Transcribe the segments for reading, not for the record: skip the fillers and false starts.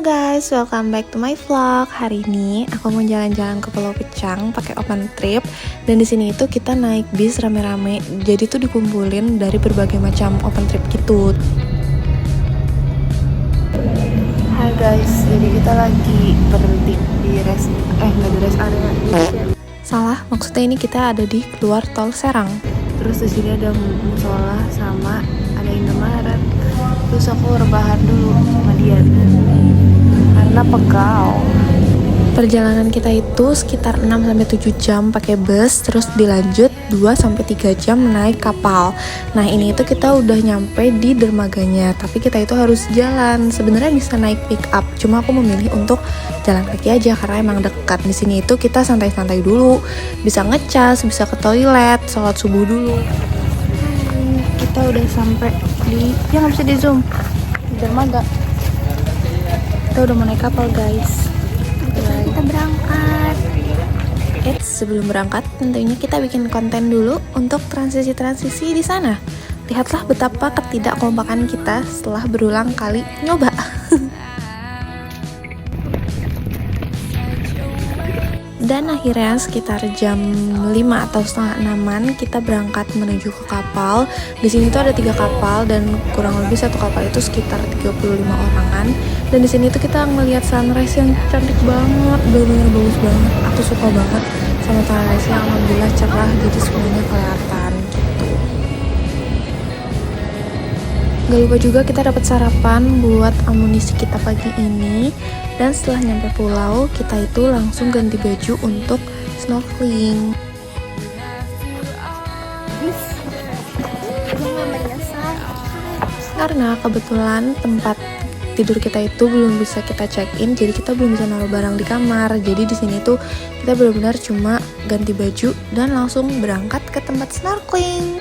guys, welcome back to my vlog. Hari ini aku mau jalan-jalan ke Pulau Pecang pakai open trip. Dan di sini itu kita naik bis rame-rame. Jadi tuh dikumpulin dari berbagai macam open trip gitu. Hai guys, jadi kita lagi berhenti di nggak di rest area. Salah, maksudnya ini kita ada di keluar tol Serang. Terus di sini ada musola sama ada Indomaret. Terus aku rebahan dulu sama dia karena pegel. Perjalanan kita itu sekitar 6-7 jam pakai bus, terus dilanjut 2-3 jam naik kapal. Nah ini itu kita udah nyampe di dermaganya, tapi kita itu harus jalan. Sebenarnya bisa naik pick up, cuma aku memilih untuk jalan kaki aja karena emang dekat. Di sini itu kita santai-santai dulu, bisa ngecas, bisa ke toilet, sholat subuh dulu. Kita udah sampai di, ya nggak bisa di zoom, di dermaga. Kita udah mau naik kapal guys. Kita berangkat. Sebelum berangkat tentunya kita bikin konten dulu untuk transisi-transisi di sana. Lihatlah betapa ketidakkompakan kita setelah berulang kali nyoba. Dan akhirnya sekitar jam 5 atau setengah 6-an kita berangkat menuju ke kapal. Di sini tuh ada 3 kapal dan kurang lebih satu kapal itu sekitar 35 orangan. Dan di sini tuh kita ngelihat sunrise yang cantik banget, benar-benar bagus banget. Aku suka banget sama sunrise yang alhamdulillah cerah, jadi semuanya kelihatan gitu. Gak lupa juga kita dapat sarapan buat amunisi kita pagi ini. Dan setelah nyampe pulau, kita itu langsung ganti baju untuk snorkeling. Karena kebetulan tempat tidur kita itu belum bisa kita check-in, jadi kita belum bisa naruh barang di kamar. Jadi di sini tuh kita benar-benar cuma ganti baju dan langsung berangkat ke tempat snorkeling.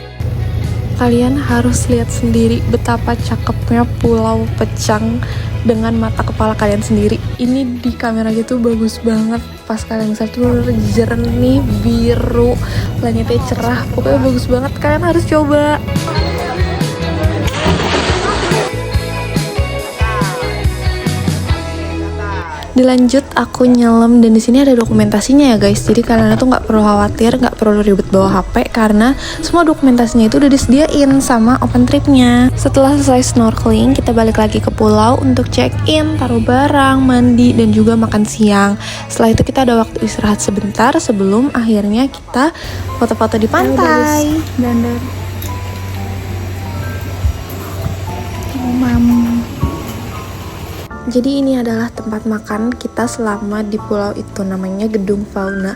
Kalian harus lihat sendiri betapa cakepnya Pulau Pecang dengan mata kepala kalian sendiri. Ini di kamera gitu bagus banget. Pas kalian bisa tuh jernih, biru, langitnya cerah. Pokoknya bagus banget. Kalian harus coba. Dilanjut aku nyelam dan di sini ada dokumentasinya ya guys. Jadi kalian tuh nggak perlu khawatir, nggak perlu ribet bawa HP karena semua dokumentasinya itu udah disediain sama open tripnya. Setelah selesai snorkeling, kita balik lagi ke pulau untuk check in, taruh barang, mandi dan juga makan siang. Setelah itu kita ada waktu istirahat sebentar sebelum akhirnya kita foto-foto di pantai. Dandar. Jadi ini adalah tempat makan kita selama di pulau itu, namanya Gedung Fauna.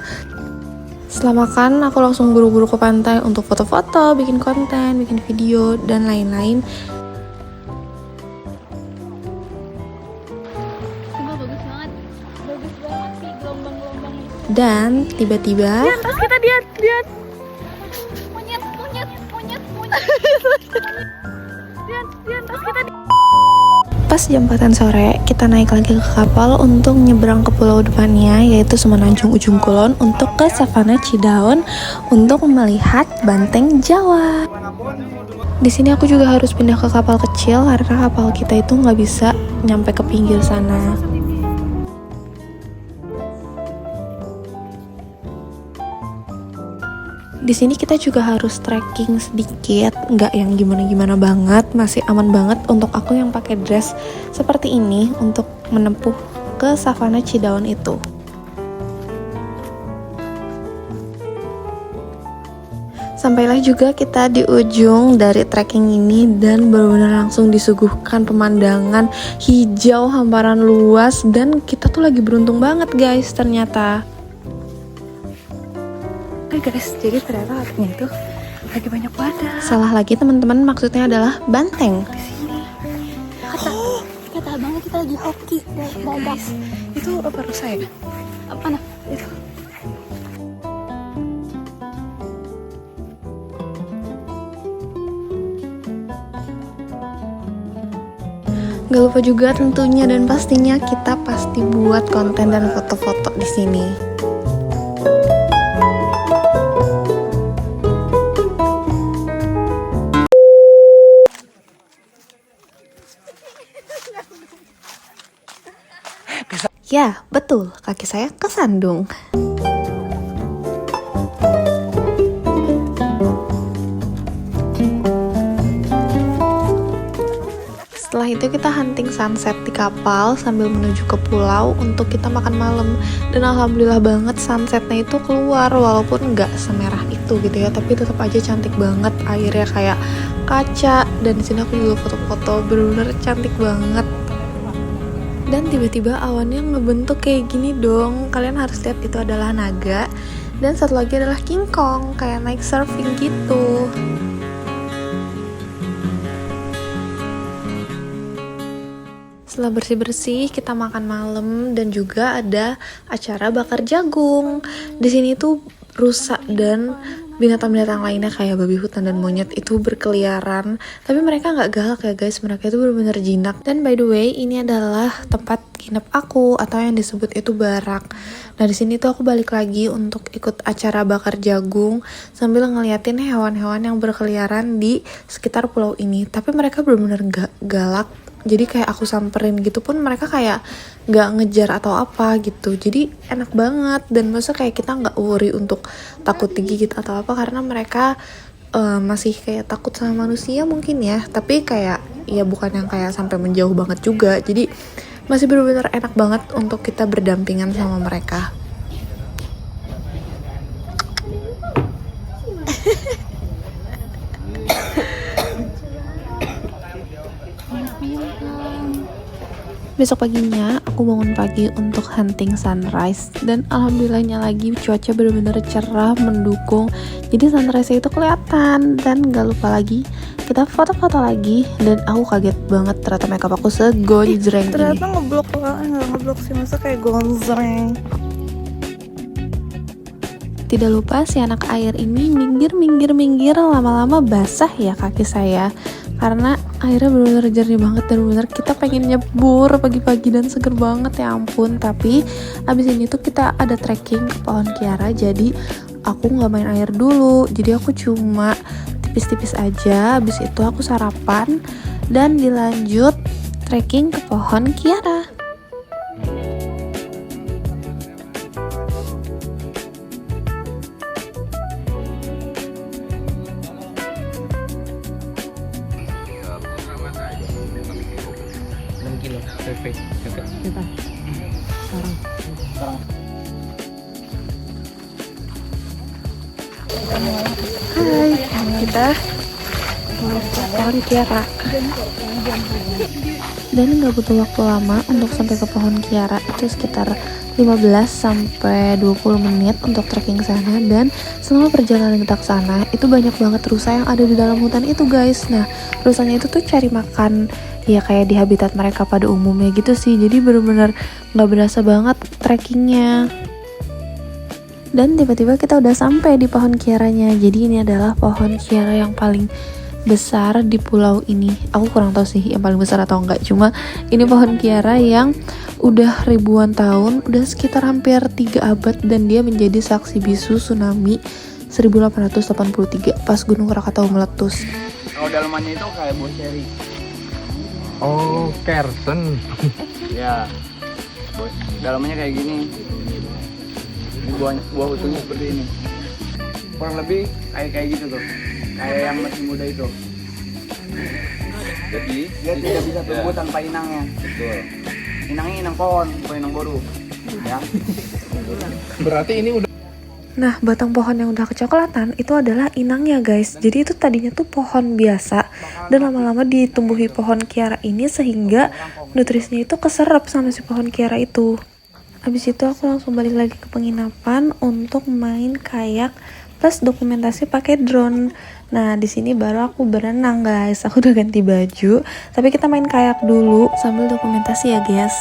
Setelah makan, aku langsung buru-buru ke pantai untuk foto-foto, bikin konten, bikin video, dan lain-lain. Bagus banget sih gelombang-gelombang. Dan tiba-tiba terus kita lihat monyet. Terus kita pas jam 4 sore, kita naik lagi ke kapal untuk nyebrang ke pulau depannya, yaitu Semenanjung Ujung Kulon, untuk ke Savana Cidaon untuk melihat banteng Jawa. Di sini aku juga harus pindah ke kapal kecil karena kapal kita itu nggak bisa nyampe ke pinggir sana. Di sini kita juga harus trekking sedikit, nggak yang gimana-gimana banget, masih aman banget untuk aku yang pakai dress seperti ini untuk menempuh ke Savana Cidaon itu. Sampailah juga kita di ujung dari trekking ini dan benar-benar langsung disuguhkan pemandangan hijau, hamparan luas, dan kita tuh lagi beruntung banget guys ternyata. Oke guys, jadi ternyata artinya itu lagi banyak wadah. Salah lagi teman-teman, maksudnya adalah banteng. Di sini. Kata abangnya kita lagi hoki. Guys, itu apa rusa ya? Apa nah? Itu. Gak lupa juga tentunya dan pastinya kita pasti buat konten dan foto-foto di sini. Ya, betul, kaki saya kesandung. Setelah itu kita hunting sunset di kapal sambil menuju ke pulau untuk kita makan malam. Dan alhamdulillah banget sunsetnya itu keluar, walaupun nggak semerah itu gitu ya, tapi tetap aja cantik banget, airnya kayak kaca. Dan di sini aku juga foto-foto, bener-bener cantik banget. Dan tiba-tiba awannya ngebentuk kayak gini dong. Kalian harus lihat, itu adalah naga. Dan satu lagi adalah King Kong, kayak naik surfing gitu. Setelah bersih-bersih, kita makan malam dan juga ada acara bakar jagung. Di sini tuh rusa dan binatang-binatang lainnya kayak babi hutan dan monyet itu berkeliaran. Tapi mereka nggak galak ya guys, mereka itu benar-benar jinak. Dan by the way, ini adalah tempat nginep aku atau yang disebut itu barak. Nah di sini tuh aku balik lagi untuk ikut acara bakar jagung sambil ngeliatin hewan-hewan yang berkeliaran di sekitar pulau ini. Tapi mereka benar-benar nggak galak. Jadi kayak aku samperin gitu pun mereka kayak gak ngejar atau apa gitu. Jadi enak banget. Dan masa kayak kita gak worry untuk takut digigit atau apa, karena mereka masih kayak takut sama manusia mungkin ya. Tapi kayak ya bukan yang kayak sampai menjauh banget juga. Jadi masih benar-benar enak banget untuk kita berdampingan sama mereka. Besok paginya aku bangun pagi untuk hunting sunrise, dan alhamdulillahnya lagi cuaca benar-benar cerah mendukung, jadi sunrise itu kelihatan. Dan gak lupa lagi kita foto-foto lagi, dan aku kaget banget ternyata makeup aku segonjreng ini. Ternyata ngeblok sih, masa kayak gonjreng. Tidak lupa si anak air ini minggir, lama-lama basah ya kaki saya. Karena airnya benar-benar jernih banget dan benar kita pengen nyebur pagi-pagi dan seger banget, ya ampun. Tapi abis ini tuh kita ada trekking ke pohon Kiara, jadi aku nggak main air dulu, jadi aku cuma tipis-tipis aja. Abis itu aku sarapan dan dilanjut trekking ke pohon Kiara. Hai, kita mau ke pohon Kiara. Dan nggak butuh waktu lama untuk sampai ke pohon Kiara, itu sekitar 15 sampai 20 menit untuk trekking sana. Dan selama perjalanan kita ke sana itu banyak banget rusa yang ada di dalam hutan itu guys. Nah rusanya itu tuh cari makan ya kayak di habitat mereka pada umumnya gitu sih. Jadi bener-bener nggak berasa banget trekkingnya. Dan tiba-tiba kita udah sampai di pohon Kiaranya. Jadi ini adalah pohon Kiara yang paling besar di pulau ini. Aku kurang tahu sih yang paling besar atau enggak. Cuma ini pohon Kiara yang udah ribuan tahun, udah sekitar hampir 3 abad, dan dia menjadi saksi bisu tsunami 1883 pas Gunung Krakatau meletus. Kalau dalamannya itu kayak buah ceri. Oh, Kersen. Ya. Dalamannya kayak gini. Ini buah utuhnya seperti ini. Kurang lebih kayak gitu tuh. Kayak yang masih muda itu. Jadi dia tidak bisa tumbuh tanpa inangnya. Betul. Inangnya inang pohon, bukan inang boru. Ya. Berarti ini udah. Nah, batang pohon yang udah kecoklatan itu adalah inangnya guys. Jadi itu tadinya tuh pohon biasa, dan lama-lama ditumbuhi pohon Kiara ini sehingga nutrisinya itu keserap sama si pohon Kiara itu. Habis itu aku langsung balik lagi ke penginapan untuk main kayak plus dokumentasi pakai drone. Nah, di sini baru aku berenang guys. Aku udah ganti baju, tapi kita main kayak dulu sambil dokumentasi ya guys.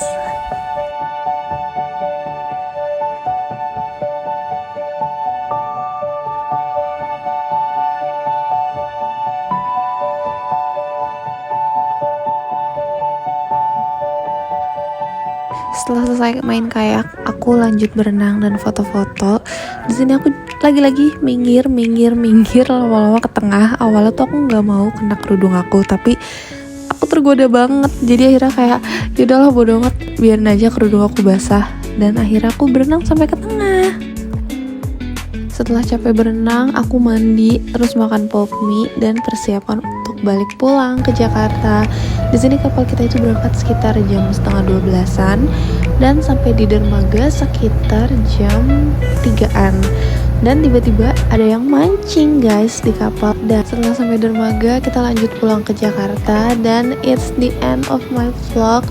Setelah selesai main kayak, aku lanjut berenang dan foto-foto. Di sini aku lagi-lagi minggir lama-lama ke tengah. Awalnya tuh aku nggak mau kena kerudung aku, tapi aku tergoda banget. Jadi akhirnya kayak yaudahlah bodo amat, biarin aja kerudung aku basah. Dan akhirnya aku berenang sampai ke tengah. Setelah capek berenang, aku mandi, terus makan pop mie dan persiapan untuk balik pulang ke Jakarta. Di sini kapal kita itu berangkat sekitar jam 11:30-an dan sampai di dermaga sekitar jam 3-an. Dan tiba-tiba ada yang mancing guys di kapal. Dan setelah sampai dermaga, kita lanjut pulang ke Jakarta. Dan it's the end of my vlog.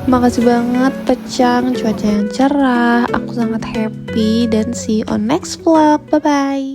Makasih banget Pecang, cuaca yang cerah, aku sangat happy dan see you on next vlog, bye bye.